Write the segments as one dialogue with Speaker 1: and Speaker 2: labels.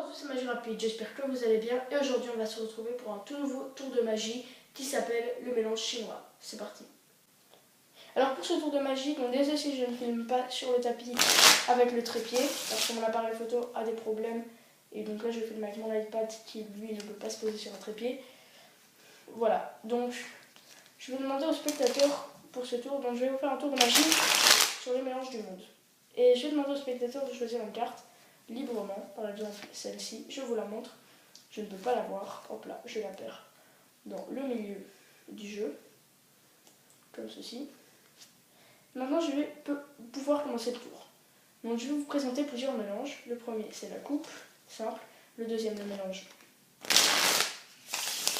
Speaker 1: tous, c'est Magie Rapide, j'espère que vous allez bien et aujourd'hui on va se retrouver pour un tout nouveau tour de magie qui s'appelle le mélange chinois. C'est parti. Alors pour ce tour de magie, donc désolé si je ne filme pas sur le tapis avec le trépied parce que mon appareil photo a des problèmes et donc là je filme avec mon iPad qui lui ne peut pas se poser sur un trépied. Voilà, donc je vais demander aux spectateurs pour ce tour, donc je vais vous faire un tour de magie sur les mélanges du monde. Et je vais demander aux spectateurs de choisir une carte librement, par exemple celle-ci, je vous la montre, je ne peux pas la voir, hop là, je la perds dans le milieu du jeu, comme ceci. Maintenant je vais pouvoir commencer le tour. Donc je vais vous présenter plusieurs mélanges. Le premier c'est la coupe, simple. Le deuxième le mélange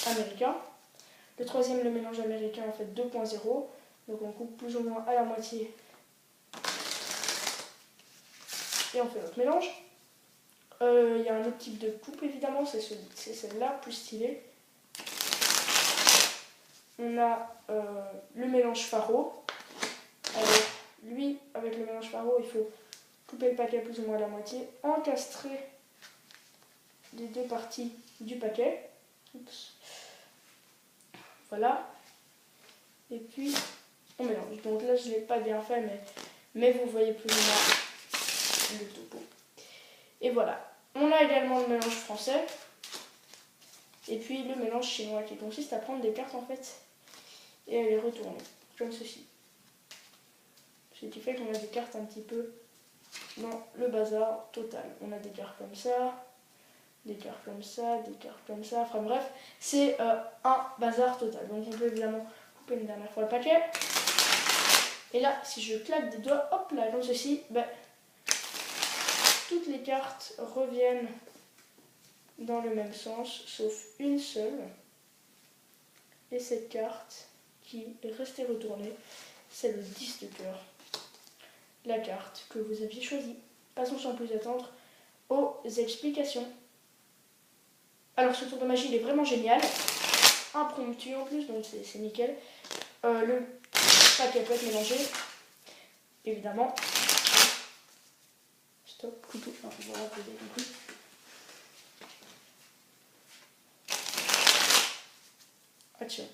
Speaker 1: américain. Le troisième le mélange américain en fait 2.0. Donc on coupe plus ou moins à la moitié. Et on fait notre mélange. Il y a un autre type de coupe évidemment, c'est celle-là, plus stylée. On a le mélange faro. Alors lui, avec le mélange faro, il faut couper le paquet plus ou moins à la moitié, encastrer les deux parties du paquet. Oups. Voilà. Et puis on mélange. Donc là je ne l'ai pas bien fait, mais vous voyez plus ou moins le topo. Et voilà. On a également le mélange français. Et puis le mélange chinois qui consiste à prendre des cartes en fait et à les retourner, comme ceci. Ce qui fait qu'on a des cartes un petit peu dans le bazar total. On a des cartes comme ça, des cartes comme ça, des cartes comme ça. Enfin bref, c'est un bazar total. Donc on peut évidemment couper une dernière fois le paquet. Et là, si je claque des doigts, hop là, comme ceci, ben, toutes les cartes reviennent dans le même sens, sauf une seule. Et cette carte qui est restée retournée, c'est le 10 de cœur. La carte que vous aviez choisie. Passons sans plus attendre aux explications. Alors ce tour de magie il est vraiment génial. Impromptu en plus, donc c'est nickel. Le paquet peut être mélangé. Évidemment. Stop, couteau. Enfin, voilà, vous avez compris. Attention.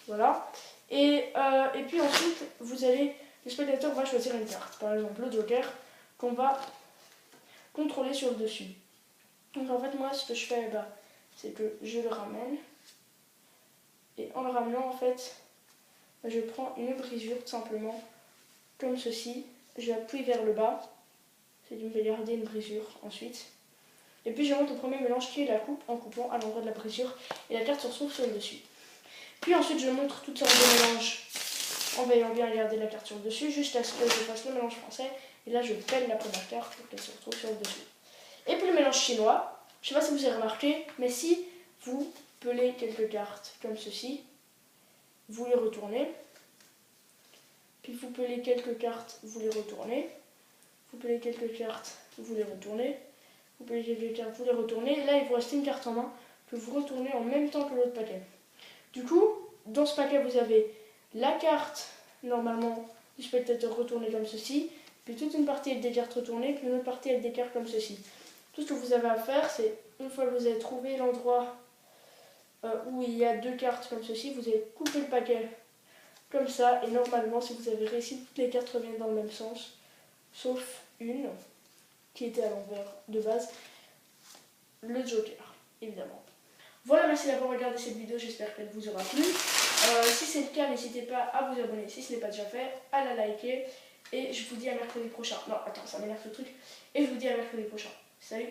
Speaker 1: Voilà. Et puis ensuite, le spectateur va choisir une carte. Par exemple, le Joker, qu'on va contrôler sur le dessus. Donc en fait, moi, ce que je fais, c'est que je le ramène. Et en le ramenant, en fait, je prends une brisure, tout simplement, comme ceci. Je appuie vers le bas. C'est me fait garder une brisure ensuite. Et puis je monte au premier mélange qui est la coupe, en coupant à l'endroit de la brisure. Et la carte se retrouve sur le dessus. Puis ensuite, je montre toutes sortes de mélanges en veillant bien à garder la carte sur le dessus, jusqu'à ce que je fasse le mélange français. Et là, je pèle la première carte pour qu'elle se retrouve sur le dessus. Et puis le mélange chinois, je ne sais pas si vous avez remarqué, mais si vous pelez quelques cartes comme ceci, vous les retournez. Puis vous pelez quelques cartes, vous les retournez. Vous pelez quelques cartes, vous les retournez. Vous pelez quelques cartes, vous les retournez. Et là, il vous reste une carte en main que vous retournez en même temps que l'autre paquet. Du coup, dans ce paquet, vous avez la carte, normalement, du spectateur retournée comme ceci, puis toute une partie avec des cartes retournées, puis une autre partie avec des cartes comme ceci. Tout ce que vous avez à faire, c'est, une fois que vous avez trouvé l'endroit où il y a deux cartes comme ceci, vous allez couper le paquet comme ça, et normalement, si vous avez réussi, toutes les cartes reviennent dans le même sens, sauf une, qui était à l'envers de base, le Joker, évidemment. Voilà, merci d'avoir regardé cette vidéo, j'espère qu'elle vous aura plu. Si c'est le cas, n'hésitez pas à vous abonner si ce n'est pas déjà fait, à la liker. Et je vous dis à mercredi prochain. Non, attends, ça m'énerve le truc. Et je vous dis à mercredi prochain. Salut!